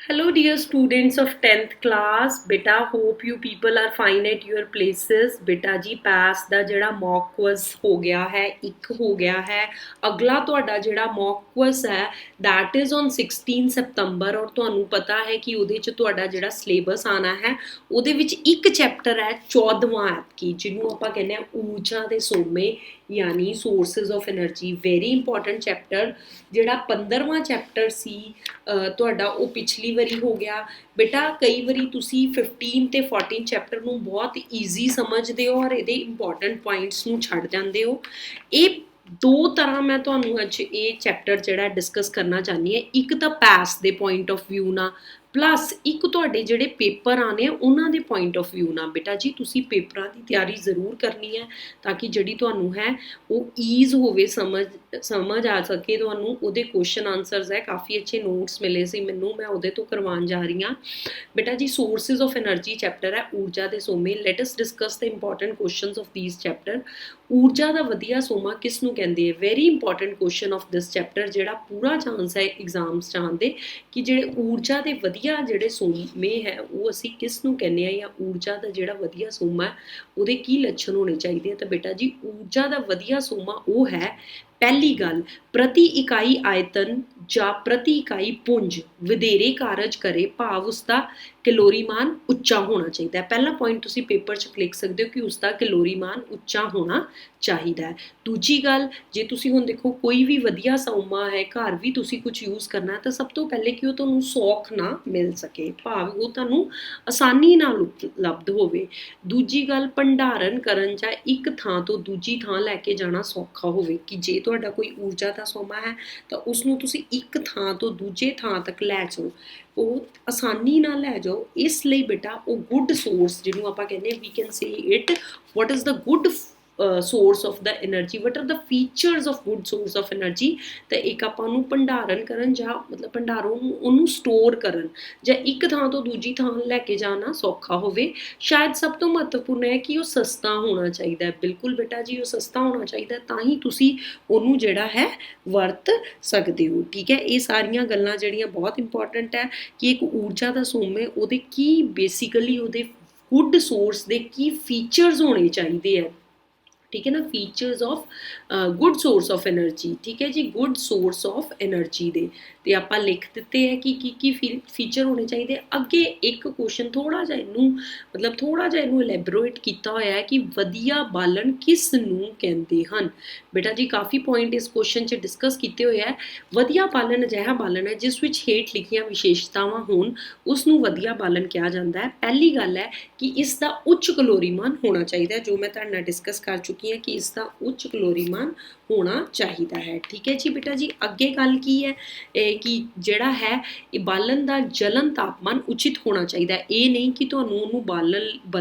Hello dear students of 10th class beta hope you people are fine at your places beta ji pass ਦਾ ਜਿਹੜਾ mock quiz ਹੋ ਗਿਆ ਹੈ ਇੱਕ ਹੋ ਗਿਆ ਹੈ ਅਗਲਾ ਤੁਹਾਡਾ ਜਿਹੜਾ mock quiz ਹੈ that is on 16 ਸਤੰਬਰ ਔਰ ਤੁਹਾਨੂੰ ਪਤਾ ਹੈ ਕਿ ਉਹਦੇ ਚ ਤੁਹਾਡਾ ਜਿਹੜਾ ਸਿਲੇਬਸ ਆਣਾ ਹੈ ਉਹਦੇ ਵਿੱਚ ਇੱਕ ਚੈਪਟਰ ਹੈ 14ਵਾਂ ਐਤਕੀ ਜਿਹਨੂੰ ਆਪਾਂ ਕਹਿੰਦੇ ਆ ਊਰਜਾ ਦੇ ਸੋਮੇ यानी sources of energy very important chapter ਜਿਹੜਾ 15ਵਾਂ ਚੈਪਟਰ ਸੀ ਤੁਹਾਡਾ ਉਹ ਪਿਛਲੀ ਵਾਰੀ ਹੋ ਗਿਆ ਬੇਟਾ ਕਈ ਵਾਰੀ ਤੁਸੀਂ 15 ਤੇ 14 ਚੈਪਟਰ ਨੂੰ ਬਹੁਤ ਈਜ਼ੀ ਸਮਝਦੇ ਹੋ ਔਰ ਇਹਦੇ ਇੰਪੋਰਟੈਂਟ ਪੁਆਇੰਟਸ ਨੂੰ ਛੱਡ ਜਾਂਦੇ ਹੋ ਇਹ ਦੋ ਤਰ੍ਹਾਂ ਮੈਂ ਤੁਹਾਨੂੰ ਅੱਜ ਇਹ ਚੈਪਟਰ ਜਿਹੜਾ ਡਿਸਕਸ ਕਰਨਾ ਚਾਹਨੀ ਹੈ ਇੱਕ ਤਾਂ ਪਾਸ ਦੇ ਪੁਆਇੰਟ ਆਫ ਵਿਊ ਨਾਲ ਪਲੱਸ ਇੱਕ ਤੁਹਾਡੇ ਜਿਹੜੇ ਪੇਪਰ ਆਣੇ ਆ ਉਹਨਾਂ ਦੇ ਪੁਆਇੰਟ ਆਫ ਵਿਊ ਨਾਲ ਬੇਟਾ ਜੀ ਤੁਸੀਂ ਪੇਪਰਾਂ ਦੀ ਤਿਆਰੀ ਜ਼ਰੂਰ ਕਰਨੀ ਹੈ ਤਾਂ ਕਿ ਜਿਹੜੀ ਤੁਹਾਨੂੰ ਹੈ ਉਹ ਈਜ਼ ਹੋਵੇ ਸਮਝ ਆ ਸਕੇ ਤੁਹਾਨੂੰ ਉਹਦੇ ਕੁਐਸਚਨ ਆਨਸਰਸ ਹੈ ਕਾਫੀ ਅੱਛੇ ਨੋਟਸ ਮਿਲੇ ਸੀ ਮੈਨੂੰ ਮੈਂ ਉਹਦੇ ਤੋਂ ਕਰਵਾਉਣ ਜਾ ਰਹੀ ਹਾਂ ਬੇਟਾ ਜੀ ਸੋਰਸਿਸ ਆਫ એનર્ਜੀ ਚੈਪਟਰ ਹੈ ਊਰਜਾ ਦੇ ਸੋਮੇ let us discuss the important questions of these chapter ਊਰਜਾ ਦਾ ਵਧੀਆ ਸੋਮਾ ਕਿਸ ਨੂੰ ਕਹਿੰਦੇ ਹੈ very important question of this chapter ਜਿਹੜਾ ਪੂਰਾ ਚਾਂਸ ਹੈ ਐਗਜ਼ਾਮਸ ਚ ਆਉਣ ਦੇ ਕਿ ਜਿਹੜੇ ਊਰਜਾ ਦੇ ਵਧੀਆ ਜਿਹੜੇ ਸੋਮੇ ਹੈ ਉਹ ਅਸੀਂ ਕਿਸ ਨੂੰ ਕਹਿੰਦੇ ਆ ਜਾਂ ਊਰਜਾ ਦਾ ਜਿਹੜਾ ਵਧੀਆ ਸੋਮਾ ਹੈ ਉਹਦੇ ਕੀ ਲੱਛਣ ਹੋਣੇ ਚਾਹੀਦੇ ਆ ਤਾਂ ਬੇਟਾ ਜੀ ਊਰਜਾ ਦਾ ਵਧੀਆ ਸੋਮਾ ਉਹ ਹੈ ਪਹਿਲੀ ਗੱਲ ਪ੍ਰਤੀ ਇਕਾਈ ਆਇਤਨ ਜਾਂ ਪ੍ਰਤੀ ਇਕਾਈ ਪੁੰਜ ਵਧੇਰੇ ਕਾਰਜ ਕਰੇ ਭਾਵ ਉਸਦਾ ਕੈਲੋਰੀ ਮਾਨ ਉੱਚਾ ਹੋਣਾ ਚਾਹੀਦਾ ਹੈ ਪਹਿਲਾ ਪੁਆਇੰਟ ਤੁਸੀਂ ਪੇਪਰ 'ਚ ਲਿਖ ਸਕਦੇ ਹੋ ਕਿ ਉਸਦਾ ਕੈਲੋਰੀ ਮਾਨ ਉੱਚਾ ਹੋਣਾ ਚਾਹੀਦਾ ਹੈ ਦੂਜੀ ਗੱਲ ਜੇ ਤੁਸੀਂ ਹੁਣ ਦੇਖੋ ਕੋਈ ਵੀ ਵਧੀਆ ਸੋਮਾ ਹੈ ਘਰ ਵੀ ਤੁਸੀਂ ਕੁਝ ਯੂਜ਼ ਕਰਨਾ ਤਾਂ ਸਭ ਤੋਂ ਪਹਿਲੇ ਕਿ ਉਹ ਤੁਹਾਨੂੰ ਸੌਖ ਨਾ ਮਿਲ ਸਕੇ ਭਾਵ ਉਹ ਤੁਹਾਨੂੰ ਆਸਾਨੀ ਨਾਲ ਉਪਲਬਧ ਹੋਵੇ ਦੂਜੀ ਗੱਲ ਭੰਡਾਰਨ ਕਰਨ ਜਾਂ ਇੱਕ ਥਾਂ ਤੋਂ ਦੂਜੀ ਥਾਂ ਲੈ ਕੇ ਜਾਣਾ ਸੌਖਾ ਹੋਵੇ ਕਿ ਜੇ ਤੁਹਾਡਾ ਕੋਈ ਊਰਜਾ ਦਾ ਸੋਮਾ ਹੈ ਤਾਂ ਉਸ ਨੂੰ ਤੁਸੀਂ ਇੱਕ ਥਾਂ ਤੋਂ ਦੂਜੇ ਥਾਂ ਤੱਕ ਲੈ ਜਾਓ ਉਹ ਆਸਾਨੀ ਨਾਲ ਲੈ ਜਾਓ ਇਸ ਲਈ ਬੇਟਾ ਉਹ ਗੁੱਡ ਸੋਰਸ ਜਿਹਨੂੰ ਆਪਾਂ ਕਹਿੰਦੇ we can say it what is the good source of the energy what are the features of good source of energy ਤਾਂ ਇੱਕ ਆਪਾਂ ਨੂੰ ਭੰਡਾਰਨ ਕਰਨ ਜਾਂ ਮਤਲਬ ਭੰਡਾਰੋਂ ਉਹਨੂੰ ਸਟੋਰ ਕਰਨ ਜਾਂ ਇੱਕ ਥਾਂ ਤੋਂ ਦੂਜੀ ਥਾਂ ਲੈ ਕੇ ਜਾਣਾ ਸੌਖਾ ਹੋਵੇ ਸ਼ਾਇਦ ਸਭ ਤੋਂ ਮਹੱਤਵਪੂਰਨ ਹੈ ਕਿ ਉਹ ਸਸਤਾ ਹੋਣਾ ਚਾਹੀਦਾ ਹੈ ਬਿਲਕੁਲ ਬੇਟਾ ਜੀ ਉਹ ਸਸਤਾ ਹੋਣਾ ਚਾਹੀਦਾ ਤਾਂ ਹੀ ਤੁਸੀਂ ਉਹਨੂੰ ਜਿਹੜਾ ਹੈ ਵਰਤ ਸਕਦੇ ਹੋ ਠੀਕ ਹੈ ਇਹ ਸਾਰੀਆਂ ਗੱਲਾਂ ਜਿਹੜੀਆਂ ਬਹੁਤ ਇੰਪੋਰਟੈਂਟ ਹੈ ਕਿ ਇੱਕ ਊਰਜਾ ਦਾ ਸੋਮੇ ਉਹਦੇ ਕੀ ਬੇਸਿਕਲੀ ਉਹਦੇ ਗੁੱਡ ਸੋਰਸ ਦੇ ਕੀ ਫੀਚਰਸ ਹੋਣੇ ਚਾਹੀਦੇ ਹੈ ठीक है ना features of good source of energy ठीक है जी गुड सोर्स ऑफ एनर्जी दे ਤੇ ਆਪਾਂ ਲਿਖ ਦਿੱਤੇ ਹੈ ਕਿ ਕੀ ਫੀਚਰ ਹੋਣੇ ਚਾਹੀਦੇ ਅੱਗੇ ਇੱਕ ਕੁਐਸਚਨ ਥੋੜਾ ਜਿਹਾ ਇਹਨੂੰ ਐਲੈਬੋਰੇਟ ਕੀਤਾ ਹੋਇਆ ਹੈ ਕਿ ਵਧੀਆ ਬਾਲਣ ਕਿਸ ਨੂੰ ਕਹਿੰਦੇ ਹਨ ਬੇਟਾ ਜੀ ਕਾਫੀ ਪੁਆਇੰਟ ਇਸ ਕੁਐਸਚਨ 'ਚ ਡਿਸਕਸ ਕੀਤੇ ਹੋਏ ਹੈ ਵਧੀਆ ਬਾਲਣ ਅਜਿਹਾ ਬਾਲਣ ਹੈ ਜਿਸ ਵਿੱਚ ਹੇਠ ਲਿਖੀਆਂ ਵਿਸ਼ੇਸ਼ਤਾਵਾਂ ਹੋਣ ਉਸ ਨੂੰ ਵਧੀਆ ਬਾਲਣ ਕਿਹਾ ਜਾਂਦਾ ਹੈ ਪਹਿਲੀ ਗੱਲ ਹੈ ਕਿ ਇਸ ਦਾ ਉੱਚ ਕੈਲੋਰੀ ਮਾਨ ਹੋਣਾ ਚਾਹੀਦਾ ਜੋ ਮੈਂ ਤੁਹਾਡੇ ਨਾਲ ਡਿਸਕਸ ਕਰ ਚੁੱਕੀ ਹਾਂ ਕਿ ਇਸ ਦਾ ਉੱਚ ਕੈਲੋਰੀ ਮਾਨ ਹੋਣਾ ਚਾਹੀਦਾ ਹੈ ਠੀਕ ਹੈ ਜੀ ਬੇਟਾ ਜੀ ਅੱਗੇ ਗੱਲ ਕੀ ਹੈ ਕਿ ਜਿਹੜਾ ਹੈ ਇਹ ਬਾਲਣ ਦਾ ਜਲਨ ਤਾਪਮਾਨ ਉਚਿਤ ਹੋਣਾ ਚਾਹੀਦਾ ਇਹ ਨਹੀਂ ਕਿ ਤੁਹਾਨੂੰ ਉਹਨੂੰ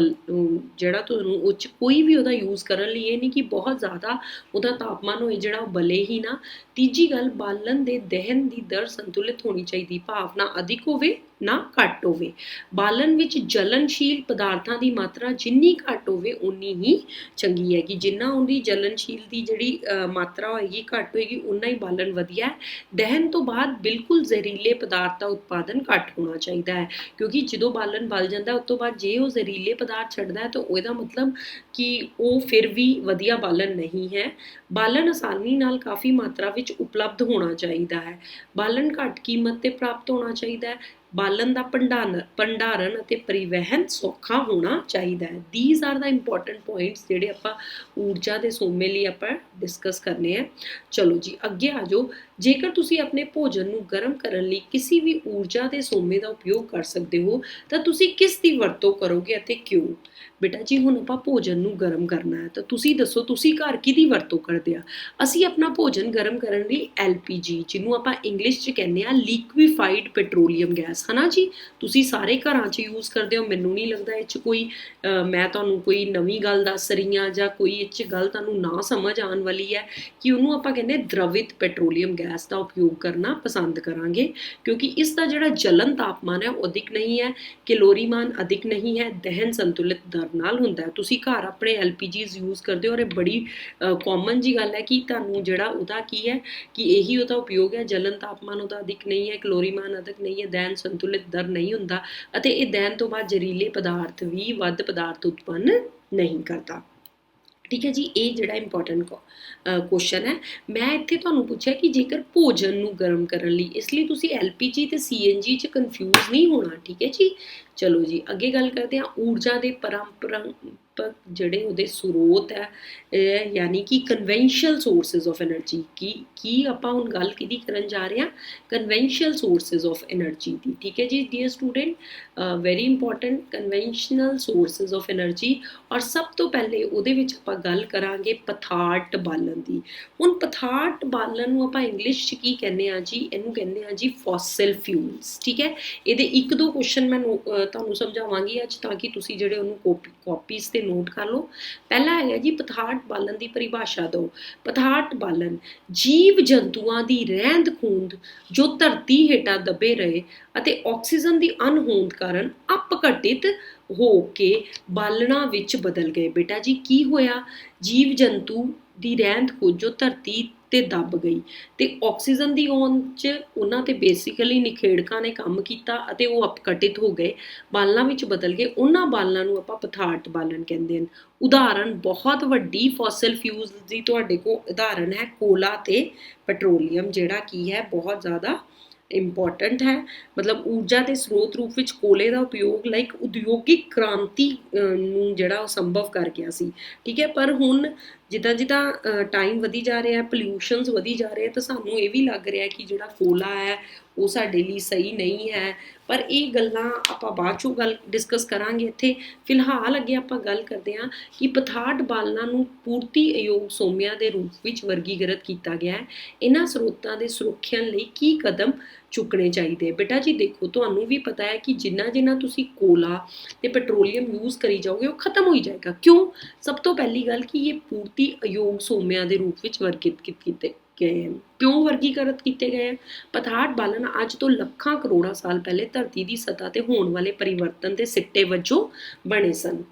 ਜਿਹੜਾ ਤੁਹਾਨੂੰ ਉਹ 'ਚ ਕੋਈ ਵੀ ਉਹਦਾ ਯੂਜ਼ ਕਰਨ ਲਈ ਇਹ ਨਹੀਂ ਕਿ ਬਹੁਤ ਜ਼ਿਆਦਾ ਉਹਦਾ ਤਾਪਮਾਨ ਹੋਏ ਜਿਹੜਾ ਉਹ ਬਲੇ ਹੀ ਨਾ ਤੀਜੀ ਗੱਲ ਬਾਲਣ ਦੇ ਦਹਨ ਦੀ ਦਰ ਸੰਤੁਲਿਤ ਹੋਣੀ ਚਾਹੀਦੀ ਭਾਵ ਨਾ ਅਧਿਕ ਹੋਵੇ ਨਾ ਘੱਟ ਹੋਵੇ ਬਾਲਣ ਵਿੱਚ ਜਲਨਸ਼ੀਲ ਪਦਾਰਥਾਂ ਦੀ ਮਾਤਰਾ ਜਿੰਨੀ ਘੱਟ ਹੋਵੇ ਉਨੀ ਹੀ ਚੰਗੀ ਹੈ ਕਿ ਜਿੰਨਾ ਉਹਦੀ ਜਲਨਸ਼ੀਲ ਦੀ ਜਿਹੜੀ ਮਾਤਰਾ ਹੋਏਗੀ ਘੱਟ ਹੋਏਗੀ ਉਨਾ ਹੀ ਬਾਲਣ ਵਧੀਆ ਹੈ ਦਹਨ ਤੋਂ ਬਾਅਦ ਬਿਲਕੁਲ ਜ਼ਹਿਰੀਲੇ ਪਦਾਰਥ ਦਾ ਉਤਪਾਦਨ ਘੱਟ ਹੋਣਾ ਚਾਹੀਦਾ ਹੈ ਕਿਉਂਕਿ ਜਦੋਂ ਬਾਲਣ ਬਲ ਜਾਂਦਾ ਉਸ ਤੋਂ ਬਾਅਦ ਜੇ ਉਹ ਜ਼ਹਿਰੀਲੇ ਪਦਾਰਥ ਛੱਡਦਾ ਹੈ ਤਾਂ ਉਹਦਾ ਮਤਲਬ ਕਿ ਉਹ ਫਿਰ ਵੀ ਵਧੀਆ ਬਾਲਣ ਨਹੀਂ ਹੈ ਬਾਲਣ ਆਸਾਨੀ ਨਾਲ ਕਾਫੀ ਮਾਤਰਾ ਵਿੱਚ ਉਪਲਬਧ ਹੋਣਾ ਚਾਹੀਦਾ ਹੈ ਬਾਲਣ ਘੱਟ ਕੀਮਤ ਤੇ ਪ੍ਰਾਪਤ ਹੋਣਾ ਚਾਹੀਦਾ ਹੈ ਬਾਲਣ ਦਾ ਭੰਡਾਰਨ ਅਤੇ ਪਰਿਵਹਨ ਸੌਖਾ ਹੋਣਾ ਚਾਹੀਦਾ ਹੈ these are the important points ਜਿਹੜੇ ਆਪਾਂ ਊਰਜਾ ਦੇ ਸੋਮੇ ਲਈ ਆਪਾਂ ਡਿਸਕਸ ਕਰਨੇ ਆ ਚਲੋ ਜੀ ਅੱਗੇ ਆ ਜਾਓ ਜੇਕਰ ਤੁਸੀਂ ਆਪਣੇ ਭੋਜਨ ਨੂੰ ਗਰਮ ਕਰਨ ਲਈ ਕਿਸੇ ਵੀ ਊਰਜਾ ਦੇ ਸੋਮੇ ਦਾ ਉਪਯੋਗ ਕਰ ਸਕਦੇ ਹੋ ਤਾਂ ਤੁਸੀਂ ਕਿਸ ਦੀ ਵਰਤੋਂ ਕਰੋਗੇ ਅਤੇ ਕਿਉਂ ਬੇਟਾ ਜੀ ਹੁਣ ਆਪਾਂ ਭੋਜਨ ਨੂੰ ਗਰਮ ਕਰਨਾ ਹੈ ਤਾਂ ਤੁਸੀਂ ਦੱਸੋ ਤੁਸੀਂ ਘਰ ਕਿਹਦੀ ਵਰਤੋਂ ਕਰਦੇ ਆ ਅਸੀਂ ਆਪਣਾ ਭੋਜਨ ਗਰਮ ਕਰਨ ਲਈ LPG ਜਿਹਨੂੰ ਆਪਾਂ ਇੰਗਲਿਸ਼ 'ਚ ਕਹਿੰਦੇ ਆ ਲਿਕੁਇਫਾਈਡ ਪੈਟਰੋਲੀਅਮ ਗੈਸ ਹਨਾ ਜੀ ਤੁਸੀਂ ਸਾਰੇ ਘਰਾਂ 'ਚ ਯੂਜ਼ ਕਰਦੇ ਹੋ ਮੈਨੂੰ ਨਹੀਂ ਲੱਗਦਾ ਇਹ 'ਚ ਕੋਈ ਮੈਂ ਤੁਹਾਨੂੰ ਕੋਈ ਨਵੀਂ ਗੱਲ ਦੱਸ ਰਹੀ ਹਾਂ ਜਾਂ ਕੋਈ ਇਹ 'ਚ ਗੱਲ ਤੁਹਾਨੂੰ ਨਾ ਸਮਝ ਆਉਣ ਵਾਲੀ ਹੈ ਕਿ ਉਹਨੂੰ ਆਪਾਂ ਕਹਿੰਦੇ ਦ੍ਰਵਿਤ ਪੈਟਰੋਲੀਅਮ गैस का उपयोग करना पसंद करांगे, क्योंकि इसका जिहड़ा जलन तापमान है वो अधिक नहीं है, कैलोरीमान अधिक नहीं है, दहन संतुलित दर नाल हुंदा है। तुसीं घर अपने LPGs यूज़ करदे हो और ये बड़ी कॉमन जी गल है कि तुहानूं जिहड़ा उहदा की है कि यही उहदा उपयोग है, जलन तापमान उहदा अधिक नहीं है, कैलोरीमान अधिक नहीं है, दहन संतुलित दर नहीं हुंदा ਅਤੇ ਇਹ ਦਹਿਨ ਤੋਂ ਬਾਅਦ ਜ਼ਹਿਰੀਲੇ ਪਦਾਰਥ ਵੀ ਵੱਧ ਪਦਾਰਥ ਉਤਪੰਨ ਨਹੀਂ ਕਰਦਾ। ਠੀਕ ਹੈ ਜੀ, ਇਹ ਜਿਹੜਾ ਇੰਪੋਰਟੈਂਟ ਕੁਐਸਚਨ ਹੈ। ਮੈਂ ਇੱਥੇ ਤੁਹਾਨੂੰ ਪੁੱਛਿਆ ਕਿ ਜੇਕਰ ਭੋਜਨ ਨੂੰ ਗਰਮ ਕਰਨ ਲਈ, ਇਸ ਲਈ ਤੁਸੀਂ LPG ਤੇ CNG 'ਚ ਕਨਫਿਊਜ਼ ਨਹੀਂ ਹੋਣਾ। ਠੀਕ ਹੈ ਜੀ, ਚਲੋ ਜੀ ਅੱਗੇ ਗੱਲ ਕਰਦੇ ਹਾਂ। ਊਰਜਾ ਦੇ ਪਰੰਪਰਾਗਤ ਜਿਹੜੇ ਉਹਦੇ ਸਰੋਤ ਹੈ, ਯਾਨੀ ਕਿ ਕਨਵੈਂਸ਼ਨਲ ਸੋਰਸਿਸ ਆਫ ਐਨਰਜੀ, ਕੀ ਆਪਾਂ ਹੁਣ ਗੱਲ ਕਿਹਦੀ ਕਰਨ ਜਾ ਰਹੇ ਹਾਂ? ਕਨਵੈਂਸ਼ਨਲ ਸੋਰਸਿਸ ਆਫ ਐਨਰਜੀ ਦੀ। ਠੀਕ ਹੈ ਜੀ dear student, very important conventional sources of energy. ਔਰ ਸਭ ਤੋਂ ਪਹਿਲੇ ਉਹਦੇ ਵਿੱਚ ਆਪਾਂ ਗੱਲ ਕਰਾਂਗੇ ਪਦਾਰਥ ਬਾਲਣ ਦੀ। ਹੁਣ ਪਦਾਰਥ ਬਾਲਣ ਨੂੰ ਆਪਾਂ ਇੰਗਲਿਸ਼ 'ਚ ਕੀ ਕਹਿੰਦੇ ਆ ਜੀ? ਇਹਨੂੰ ਕਹਿੰਦੇ ਆ ਜੀ ਫੋਸਿਲ ਫਿਊਲਸ। ਠੀਕ ਹੈ, ਇਹਦੇ ਇੱਕ ਦੋ ਕੁਐਸਚਨ ਮੈਂ ਤੁਹਾਨੂੰ ਸਮਝਾਵਾਂਗੀ ਅੱਜ, ਤਾਂ ਕਿ ਤੁਸੀਂ ਜਿਹੜੇ ਉਹਨੂੰ ਕਾਪੀਜ਼ ਤੇ ਨੋਟ ਕਰ ਲਓ। ਪਹਿਲਾ ਹੈਗਾ ਜੀ ਪਦਾਰਥ ਬਾਲਣ ਦੀ ਪਰਿਭਾਸ਼ਾ ਦਿਓ। ਪਦਾਰਥ ਬਾਲਣ ਜੀਵ ਜੰਤੂਆਂ ਦੀ ਰਹਿੰਦ ਖੂੰਹਦ ਜੋ ਧਰਤੀ ਹੇਠਾਂ ਦਬੇ ਰਹੇ ਅਤੇ ਆਕਸੀਜਨ ਦੀ ਅਣਹੋਂਦ ਕਾਰਨ ਅਪਘਟਿਤ ਹੋ ਕੇ ਬਾਲਣਾਂ ਵਿੱਚ ਬਦਲ ਗਏ। ਬੇਟਾ ਜੀ ਕੀ ਹੋਇਆ? ਜੀਵ ਜੰਤੂ ਦੀ ਰਹਿੰਦ ਖੂੰਹਦ ਜੋ ਧਰਤੀ ਤੇ ਦਬ ਗਈ ਤੇ ਆਕਸੀਜਨ ਦੀ ਹੋਂਦ 'ਚ ਉਹਨਾਂ ਤੇ ਬੇਸਿਕਲੀ ਨਿਖੇੜਕਾਂ ਨੇ ਕੰਮ ਕੀਤਾ ਅਤੇ ਉਹ ਅਪਘਟਿਤ ਹੋ ਗਏ, ਬਾਲਣਾਂ ਵਿੱਚ ਬਦਲ ਗਏ। ਉਹਨਾਂ ਬਾਲਣਾਂ ਨੂੰ ਆਪਾਂ ਪਦਾਰਥ ਬਾਲਣ ਕਹਿੰਦੇ ਹਨ। ਉਦਾਹਰਨ ਬਹੁਤ ਵੱਡੀ ਫੋਸਿਲ ਫਿਊਲਸ ਦੀ ਤੁਹਾਡੇ ਕੋਲ ਉਦਾਹਰਨ ਹੈ ਕੋਲਾ ਤੇ ਪੈਟਰੋਲੀਅਮ, ਜਿਹੜਾ ਕੀ ਹੈ ਬਹੁਤ ਜ਼ਿਆਦਾ ਇੰਪੋਰਟੈਂਟ ਹੈ। ਮਤਲਬ ਊਰਜਾ ਦੇ ਸਰੋਤ ਰੂਪ ਵਿੱਚ ਕੋਲੇ ਦਾ ਉਪਯੋਗ ਲਾਈਕ ਉਦਯੋਗਿਕ ਕ੍ਰਾਂਤੀ ਨੂੰ ਜਿਹੜਾ ਉਹ ਸੰਭਵ ਕਰ ਗਿਆ ਸੀ। ਠੀਕ ਹੈ, ਪਰ ਹੁਣ ਜਿੱਦਾਂ ਜਿੱਦਾਂ ਟਾਈਮ ਵਧੀ ਜਾ ਰਿਹਾ, ਪੋਲਿਊਸ਼ਨਸ ਵਧੀ ਜਾ ਰਹੇ, ਤਾਂ ਸਾਨੂੰ ਇਹ ਵੀ ਲੱਗ ਰਿਹਾ ਕਿ ਜਿਹੜਾ ਕੋਲਾ ਹੈ ਉਹ ਸਾਡੇ ਲਈ ਸਹੀ ਨਹੀਂ ਹੈ। ਪਰ ਇਹ ਗੱਲਾਂ ਆਪਾਂ ਬਾਅਦ 'ਚੋਂ ਗੱਲ ਡਿਸਕਸ ਕਰਾਂਗੇ। ਇੱਥੇ ਫਿਲਹਾਲ ਅੱਗੇ ਆਪਾਂ ਗੱਲ ਕਰਦੇ ਹਾਂ ਕਿ ਪਦਾਰਥ ਬਾਲਣਾਂ ਨੂੰ ਪੂਰਤੀ ਅਯੋਗ ਸੋਮਿਆਂ ਦੇ ਰੂਪ ਵਿੱਚ ਵਰਗੀਕ੍ਰਿਤ ਕੀਤਾ ਗਿਆ ਹੈ। ਇਹਨਾਂ ਸਰੋਤਾਂ ਦੇ ਸੁਰੱਖਿਆ ਲਈ ਕੀ ਕਦਮ ਚੁੱਕਣੇ ਚਾਹੀਦੇ? ਬੇਟਾ ਜੀ ਦੇਖੋ, ਤੁਹਾਨੂੰ ਵੀ ਪਤਾ ਹੈ ਕਿ ਜਿੰਨਾ ਤੁਸੀਂ ਕੋਲਾ ਤੇ ਪੈਟਰੋਲੀਅਮ ਯੂਜ਼ ਕਰੀ ਜਾਓਗੇ ਉਹ ਖਤਮ ਹੋਈ ਜਾਏਗਾ। ਕਿਉਂ? ਸਭ ਤੋਂ ਪਹਿਲੀ ਗੱਲ ਕਿ ਇਹ ਪੂਰਤੀ ਅਯੋਗ ਸੋਮਿਆਂ ਦੇ ਰੂਪ ਵਿੱਚ ਵਰਗੀਕ੍ਰਿਤ ਕੀਤੇ ਗਏ ਹਨ। ਕਿਉਂ ਵਰਗੀਕ੍ਰਿਤ ਕੀਤੇ ਗਏ ਹਨ? ਪਦਾਰਥ ਬਾਲਣ ਅੱਜ ਤੋਂ ਲੱਖਾਂ ਕਰੋੜਾਂ ਸਾਲ ਪਹਿਲੇ ਧਰਤੀ ਦੀ ਸਤ੍ਹਾ ਤੇ ਹੋਣ ਵਾਲੇ ਪਰਿਵਰਤਨ ਦੇ ਸਿੱਟੇ ਵਜੋਂ ਬਣੇ ਸਨ।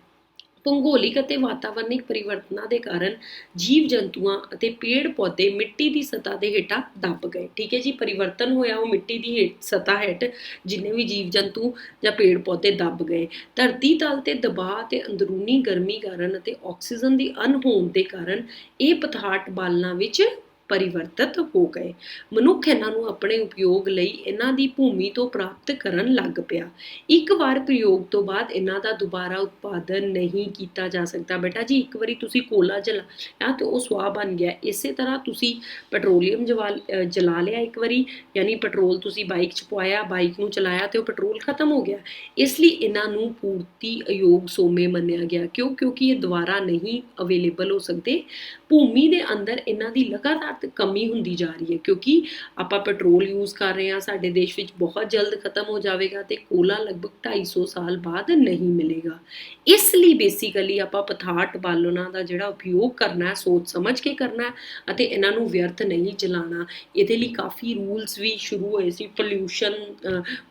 ਭੂਗੋਲਿਕ ਅਤੇ ਵਾਤਾਵਰਨਿਕ ਪਰਿਵਰਤਨਾਂ ਦੇ ਕਾਰਨ ਜੀਵ ਜੰਤੂਆਂ ਅਤੇ ਪੇੜ ਪੌਦੇ ਮਿੱਟੀ ਦੀ ਸਤ੍ਹਾ ਦੇ ਹੇਠਾਂ ਦਬ ਗਏ। ਠੀਕ ਹੈ ਜੀ, ਪਰਿਵਰਤਨ ਹੋਇਆ ਉਹ ਮਿੱਟੀ ਦੀ ਸਤ੍ਹਾ ਹੇਠ ਜਿੰਨੇ ਵੀ ਜੀਵ ਜੰਤੂ ਜਾਂ ਪੇੜ ਪੌਦੇ ਦਬ ਗਏ। ਧਰਤੀ ਤਲ ਤੇ ਦਬਾਅ ਤੇ ਅੰਦਰੂਨੀ ਗਰਮੀ ਕਾਰਨ ਅਤੇ ਆਕਸੀਜਨ ਦੀ ਅਣਹੋਂਦ ਦੇ ਕਾਰਨ ਇਹ ਪਦਾਰਥ ਬਾਲਣਾਂ ਵਿੱਚ ਪਰਿਵਰਤਿਤ ਹੋ ਗਏ। ਮਨੁੱਖ ਇਹਨਾਂ ਨੂੰ ਆਪਣੇ ਉਪਯੋਗ ਲਈ ਇਹਨਾਂ ਦੀ ਭੂਮੀ ਤੋਂ ਪ੍ਰਾਪਤ ਕਰਨ ਲੱਗ ਪਿਆ। ਇੱਕ ਵਾਰ ਪ੍ਰਯੋਗ ਤੋਂ ਬਾਅਦ ਇਹਨਾਂ ਦਾ ਦੁਬਾਰਾ ਉਤਪਾਦਨ ਨਹੀਂ ਕੀਤਾ ਜਾ ਸਕਦਾ। ਬੇਟਾ ਜੀ ਇੱਕ ਵਾਰੀ ਤੁਸੀਂ ਕੋਲਾ ਜਲਾਇਆ ਤੇ ਉਹ ਸੁਆਹ ਬਣ ਗਿਆ। ਇਸੇ ਤਰ੍ਹਾਂ ਤੁਸੀਂ ਪੈਟਰੋਲੀਅਮ ਜਲਾ ਲਿਆ ਇੱਕ ਵਾਰੀ, ਯਾਨੀ ਪੈਟਰੋਲ ਤੁਸੀਂ ਬਾਈਕ 'ਚ ਪਵਾਇਆ, ਬਾਈਕ ਨੂੰ ਚਲਾਇਆ ਤੇ ਉਹ ਪੈਟਰੋਲ ਖਤਮ ਹੋ ਗਿਆ। ਇਸ ਲਈ ਇਹਨਾਂ ਨੂੰ ਪੂਰਤੀ ਅਯੋਗ ਸੋਮੇ ਮੰਨਿਆ ਗਿਆ। ਕਿਉਂਕਿ ਇਹ ਦੁਬਾਰਾ ਨਹੀਂ ਅਵੇਲੇਬਲ ਹੋ ਸਕਦੇ। ਭੂਮੀ ਦੇ ਅੰਦਰ ਇਹਨਾਂ ਦੀ ਲਗਾਤਾਰ ਕਮੀ ਹੁੰਦੀ ਜਾ ਰਹੀ ਹੈ, ਕਿਉਂਕਿ ਆਪਾਂ ਪੈਟਰੋਲ ਯੂਜ਼ ਕਰ ਰਹੇ ਹਾਂ। ਸਾਡੇ ਦੇਸ਼ ਵਿੱਚ ਬਹੁਤ ਜਲਦ ਖਤਮ ਹੋ ਜਾਵੇਗਾ ਤੇ ਕੋਲਾ ਲਗਭਗ 250 ਸਾਲ ਬਾਅਦ ਨਹੀਂ ਮਿਲੇਗਾ। ਇਸ ਲਈ ਬੇਸਿਕਲੀ ਆਪਾਂ ਪਦਾਰਥ ਬਾਲਣਾਂ ਦਾ ਜਿਹੜਾ ਉਪਯੋਗ ਕਰਨਾ ਹੈ ਸੋਚ ਸਮਝ ਕੇ ਕਰਨਾ ਹੈ ਅਤੇ ਇਹਨਾਂ ਨੂੰ ਵਿਅਰਥ ਨਹੀਂ ਜਲਾਉਣਾ। ਇਹਦੇ ਲਈ ਕਾਫੀ ਰੂਲਸ ਵੀ ਸ਼ੁਰੂ ਹੋਏ ਸੀ।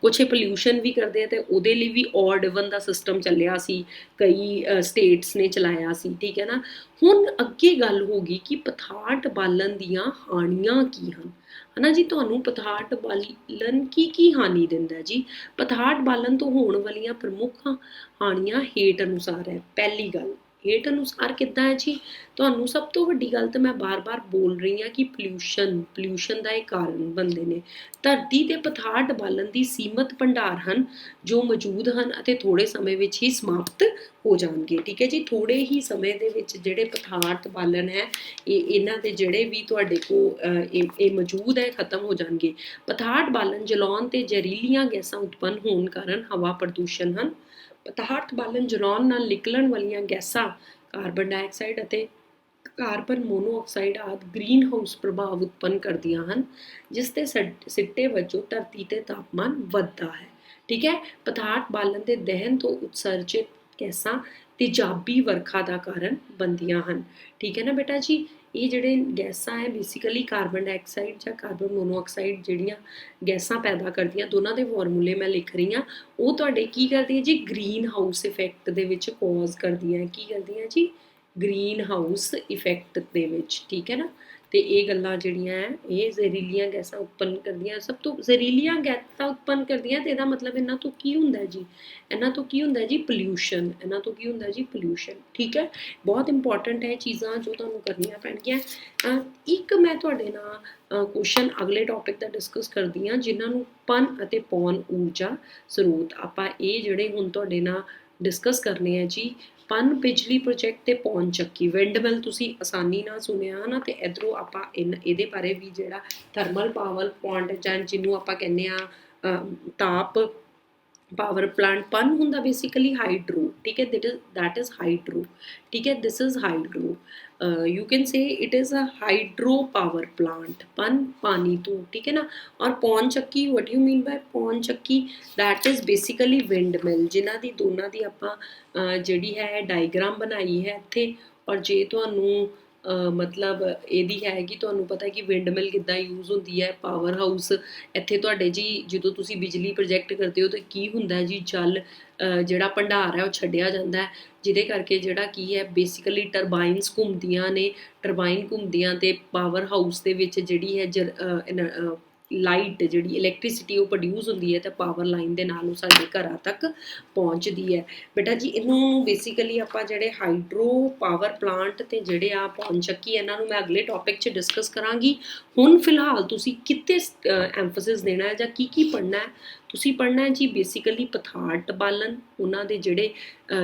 ਕੁਛ ਪੋਲਿਊਸ਼ਨ ਵੀ ਕਰਦੇ ਆ ਤੇ ਉਹਦੇ ਲਈ ਵੀ ਔਡ ਇਵਨ ਦਾ ਸਿਸਟਮ ਚੱਲਿਆ ਸੀ, ਕਈ ਸਟੇਟਸ ਨੇ ਚਲਾਇਆ ਸੀ। ਠੀਕ ਹੈ ਨਾ। ਹੁਣ ਅੱਗੇ ਗੱਲ ਹੋ ਗਈ ਕਿ ਪਦਾਰਥ ਬਾਲਣ ਦੀਆਂ ਹਾਨੀਆਂ ਕੀ ਹਨ, ਹੈ ਨਾ ਜੀ। ਤੁਹਾਨੂੰ ਪਦਾਰਥ ਬਾਲਣ ਕੀ ਹਾਨੀ ਦਿੰਦਾ ਜੀ? ਪਦਾਰਥ ਬਾਲਣ ਤੋਂ ਹੋਣ ਵਾਲੀਆਂ ਪ੍ਰਮੁੱਖ ਹਾਨੀਆਂ ਹੇਠ ਅਨੁਸਾਰ ਹੈ। ਪਹਿਲੀ ਗੱਲ ਹੇਠ ਅਨੁਸਾਰ ਕਿੱਦਾਂ ਹੈ ਜੀ? ਤੁਹਾਨੂੰ ਸਭ ਤੋਂ ਵੱਡੀ ਗੱਲ ਤਾਂ ਮੈਂ ਬਾਰ-ਬਾਰ ਬੋਲ ਰਹੀ ਹਾਂ ਕਿ ਪੋਲਿਊਸ਼ਨ ਦਾ ਇਹ ਕਾਰਨ ਬਣਦੇ ਨੇ। ਧਰਤੀ ਤੇ ਪਦਾਰਥ ਬਾਲਣ ਦੀ ਸੀਮਤ ਭੰਡਾਰ ਹਨ ਜੋ ਮੌਜੂਦ ਹਨ ਅਤੇ ਥੋੜ੍ਹੇ ਸਮੇਂ ਵਿੱਚ ਹੀ ਸਮਾਪਤ ਹੋ ਜਾਣਗੇ। ਠੀਕ ਹੈ ਜੀ, ਥੋੜ੍ਹੇ ਹੀ ਸਮੇਂ ਦੇ ਵਿੱਚ ਜਿਹੜੇ ਪਦਾਰਥ ਬਾਲਣ ਹੈ ਇਹਨਾਂ ਦੇ ਜਿਹੜੇ ਵੀ ਤੁਹਾਡੇ ਕੋਲ ਇਹ ਮੌਜੂਦ ਹੈ ਖਤਮ ਹੋ ਜਾਣਗੇ। ਪਦਾਰਥ ਬਾਲਣ ਜਲਾਉਣ ਤੇ ਜ਼ਹਿਰੀਲੀਆਂ ਗੈਸਾਂ ਉਤਪੰਨ ਹੋਣ ਕਾਰਨ ਹਵਾ ਪ੍ਰਦੂਸ਼ਣ ਹਨ। ਪਦਾਰਥ ਬਾਲਣ ਜਲਾਉਣ ਨਾਲ ਨਿਕਲਣ ਵਾਲੀਆਂ ਗੈਸਾਂ ਕਾਰਬਨ ਡਾਈਆਕਸਾਈਡ ਅਤੇ ਕਾਰਬਨ ਮੋਨੋਆਕਸਾਈਡ ਆਦਿ ਗ੍ਰੀਨ ਹਾਊਸ ਪ੍ਰਭਾਵ ਉਤਪੰਨ ਕਰਦੀਆਂ ਹਨ, ਜਿਸ ਦੇ ਸਿੱਟੇ ਵਜੋਂ ਧਰਤੀ ਤੇ ਤਾਪਮਾਨ ਵੱਧਦਾ ਹੈ। ਠੀਕ ਹੈ, ਪਦਾਰਥ ਬਾਲਣ ਦੇ ਦਹਨ ਤੋਂ ਉਤਸਰਜਿਤ ਗੈਸਾਂ ਤੇਜ਼ਾਬੀ ਵਰਖਾ ਦਾ ਕਾਰਨ ਬਣਦੀਆਂ ਹਨ। ਠੀਕ ਹੈ ਨਾ ਬੇਟਾ ਜੀ। ਇਹ ਜਿਹੜੇ ਗੈਸਾਂ ਹੈ ਬੇਸਿਕਲੀ ਕਾਰਬਨ ਡਾਈਆਕਸਾਈਡ ਜਾਂ ਕਾਰਬਨ ਮੋਨੋਆਕਸਾਈਡ ਜਿਹੜੀਆਂ ਗੈਸਾਂ ਪੈਦਾ ਕਰਦੀਆਂ, ਦੋਨਾਂ ਦੇ ਫਾਰਮੂਲੇ ਮੈਂ ਲਿਖ ਰਹੀ ਹਾਂ। ਉਹ ਤੁਹਾਡੇ ਕੀ ਕਰਦੀਆਂ ਜੀ, ਗ੍ਰੀਨ ਹਾਊਸ ਇਫੈਕਟ ਦੇ ਵਿੱਚ ਕੋਜ਼ ਕਰਦੀਆਂ। ਕੀ ਕਰਦੀਆਂ ਜੀ, ਗ੍ਰੀਨ ਹਾਊਸ ਇਫੈਕਟ ਦੇ ਵਿੱਚ। ਠੀਕ ਹੈ ਨਾ। ਤੇ ਇਹ ਗੱਲਾਂ ਜਿਹੜੀਆਂ ਹੈ ਇਹ ਜ਼ਹਿਰੀਲੀਆਂ ਗੈਸਾਂ ਉਤਪੰਨ ਕਰਦੀਆਂ, ਸਭ ਤੋਂ ਜ਼ਹਿਰੀਲੀਆਂ ਗੈਸਾਂ ਉਤਪੰਨ ਕਰਦੀਆਂ। ਤੇ ਇਹਦਾ ਮਤਲਬ ਇਹਨਾਂ ਤੋਂ ਕੀ ਹੁੰਦਾ ਜੀ, ਇਹਨਾਂ ਤੋਂ ਕੀ ਹੁੰਦਾ ਜੀ, ਪੋਲਿਊਸ਼ਨ। ਇਹਨਾਂ ਤੋਂ ਕੀ ਹੁੰਦਾ ਜੀ, ਪੋਲਿਊਸ਼ਨ। ਠੀਕ ਹੈ, ਬਹੁਤ ਇੰਪੋਰਟੈਂਟ ਹੈ ਚੀਜ਼ਾਂ ਜੋ ਤੁਹਾਨੂੰ ਕਰਨੀਆਂ ਪੈਣਗੀਆਂ। ਇੱਕ ਮੈਂ ਤੁਹਾਡੇ ਨਾਲ ਕੁਐਸਚਨ ਅਗਲੇ ਟੌਪਿਕ ਦਾ ਡਿਸਕਸ ਕਰਦੀ ਹਾਂ, ਜਿਨ੍ਹਾਂ ਨੂੰ ਪਨ ਅਤੇ ਪੌਣ ਊਰਜਾ ਸਰੋਤ। ਆਪਾਂ ਇਹ ਜਿਹੜੇ ਹੁਣ ਤੁਹਾਡੇ ਨਾਲ ਡਿਸਕਸ ਕਰਨੇ ਆ ਜੀ, ਪਨ ਬਿਜਲੀ ਪ੍ਰੋਜੈਕਟ ਤੇ ਪੌਣ ਚੱਕੀ। ਵਿੰਡਮਿਲ ਤੁਸੀਂ ਆਸਾਨੀ ਨਾਲ ਸੁਣਿਆ ਨਾ, ਤੇ ਇਧਰੋਂ ਆਪਾਂ ਇਹਦੇ ਬਾਰੇ ਵੀ ਜਿਹੜਾ ਥਰਮਲ ਪਾਵਰ ਪਲਾਂਟ ਜਾਂ ਜਿਹਨੂੰ ਆਪਾਂ ਕਹਿੰਦੇ ਆ ਤਾਪ ਪਾਵਰ ਪਲਾਂਟ, ਪਨ ਹੁੰਦਾ ਬੇਸਿਕਲੀ ਹਾਈਡਰੋ। ਠੀਕ ਹੈ, that is ਹਾਈਡਰੋ। ਠੀਕ ਹੈ, this is hydro. you can say it is a hydro power plant। ਪਨ ਪਾਣੀ ਤੋਂ। ਠੀਕ ਹੈ ਨਾ। ਔਰ ਪੌਣ ਚੱਕੀ, what you mean by ਪੌਣ ਚੱਕੀ, that is basically windmill, ਜਿਨ੍ਹਾਂ ਦੀ ਦੋਨਾਂ ਦੀ ਆਪਾਂ ਜਿਹੜੀ ਹੈ ਡਾਇਗਰਾਮ ਬਣਾਈ ਹੈ ਇੱਥੇ। ਔਰ ਜੇ ਤੁਹਾਨੂੰ ਮਤਲਬ ਇਹਦੀ ਹੈ ਕਿ ਤੁਹਾਨੂੰ ਪਤਾ ਕਿ ਵਿੰਡਮਿਲ ਕਿੱਦਾਂ ਯੂਜ਼ ਹੁੰਦੀ ਹੈ, ਪਾਵਰ ਹਾਊਸ। ਇੱਥੇ ਤੁਹਾਡੇ ਜੀ ਜਦੋਂ ਤੁਸੀਂ ਬਿਜਲੀ ਪ੍ਰੋਜੈਕਟ ਕਰਦੇ ਹੋ ਤਾਂ ਕੀ ਹੁੰਦਾ ਜੀ, ਜਲ ਜਿਹੜਾ ਭੰਡਾਰ ਹੈ ਉਹ ਛੱਡਿਆ ਜਾਂਦਾ ਹੈ, ਜਿਹਦੇ ਕਰਕੇ ਜਿਹੜਾ ਕੀ ਹੈ ਬੇਸਿਕਲੀ ਟਰਬਾਈਨਸ ਘੁੰਮਦੀਆਂ ਨੇ। ਟਰਬਾਈਨ ਘੁੰਮਦੀਆਂ ਤੇ ਪਾਵਰ ਹਾਊਸ ਦੇ ਵਿੱਚ ਜਿਹੜੀ ਹੈ ਲਾਈਟ, ਜਿਹੜੀ ਇਲੈਕਟ੍ਰੀਸਿਟੀ ਉਹ ਪ੍ਰੋਡਿਊਸ ਹੁੰਦੀ ਹੈ ਤੇ ਪਾਵਰ ਲਾਈਨ ਦੇ ਨਾਲ ਉਹ ਸਾਡੇ ਘਰਾਂ ਤੱਕ ਪਹੁੰਚਦੀ ਹੈ। ਬੇਟਾ ਜੀ ਇਹਨੂੰ ਬੇਸਿਕਲੀ ਆਪਾਂ ਜਿਹੜੇ ਹਾਈਡਰੋ ਪਾਵਰ ਪਲਾਂਟ ਤੇ ਜਿਹੜੇ ਆ ਪੌਣ ਚੱਕੀ, ਇਹਨਾਂ ਨੂੰ ਮੈਂ ਅਗਲੇ ਟੌਪਿਕ 'ਚ ਡਿਸਕਸ ਕਰਾਂਗੀ। ਹੁਣ ਫਿਲਹਾਲ ਤੁਸੀਂ ਕਿਤੇ ਐਮਫਸਿਸ ਦੇਣਾ ਹੈ ਜਾਂ ਕੀ ਪੜ੍ਹਨਾ ਹੈ, ਤੁਸੀਂ ਪੜ੍ਹਨਾ ਹੈ ਜੀ ਬੇਸਿਕਲੀ ਪਦਾਰਥ ਬਾਲਣ, ਉਹਨਾਂ ਦੇ ਜਿਹੜੇ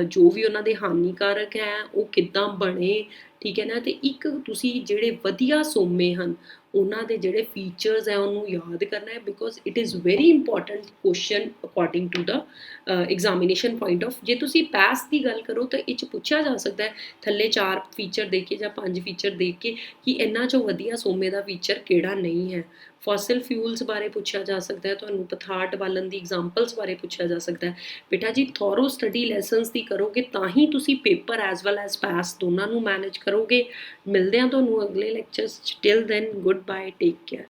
ਜੋ ਵੀ ਉਹਨਾਂ ਦੇ ਹਾਨੀਕਾਰਕ ਹੈ ਉਹ ਕਿੱਦਾਂ ਬਣੇ। ਠੀਕ ਹੈ ਨਾ। ਤੇ ਇੱਕ ਤੁਸੀਂ ਜਿਹੜੇ ਵਧੀਆ ਸੋਮੇ ਹਨ ਉਹਨਾਂ ਦੇ ਜਿਹੜੇ ਫੀਚਰਸ ਹੈ ਉਹਨੂੰ ਯਾਦ ਕਰਨਾ ਹੈ, because it is very important question according to the examination point of. ਜੇ ਤੁਸੀਂ ਪੈਸ ਦੀ ਗੱਲ ਕਰੋ ਤਾਂ ਇਹ 'ਚ ਪੁੱਛਿਆ ਜਾ ਸਕਦਾ ਹੈ ਥੱਲੇ 4 ਫੀਚਰ ਦੇ ਕੇ ਜਾਂ 5 ਫੀਚਰ ਦੇ ਕੇ ਕਿ ਇਹਨਾਂ 'ਚੋਂ ਵਧੀਆ ਸੋਮੇ ਦਾ ਫੀਚਰ ਕਿਹੜਾ ਨਹੀਂ ਹੈ। ਫੋਸਿਲ ਫਿਊਲਸ ਬਾਰੇ ਪੁੱਛਿਆ ਜਾ ਸਕਦਾ ਹੈ ਤੁਹਾਨੂੰ, ਪਦਾਰਥ ਬਾਲਣ ਦੀ ਐਗਜ਼ਾਮਪਲਸ ਬਾਰੇ ਪੁੱਛਿਆ ਜਾ ਸਕਦਾ ਹੈ। ਬੇਟਾ ਜੀ ਥੋਰੋ ਸਟੱਡੀ ਲੈਸਨਸ ਦੀ ਕਰੋਗੇ ਤਾਂ ਹੀ ਤੁਸੀਂ ਪੇਪਰ ਐਜ਼ ਵੈਲ ਐਜ਼ ਪਾਸ ਦੋਨਾਂ ਨੂੰ ਮੈਨੇਜ ਕਰੋਗੇ। ਮਿਲਦੇ ਹਾਂ ਤੁਹਾਨੂੰ ਅਗਲੇ ਲੈਕਚਰਸ 'ਚ। Till then goodbye, take care.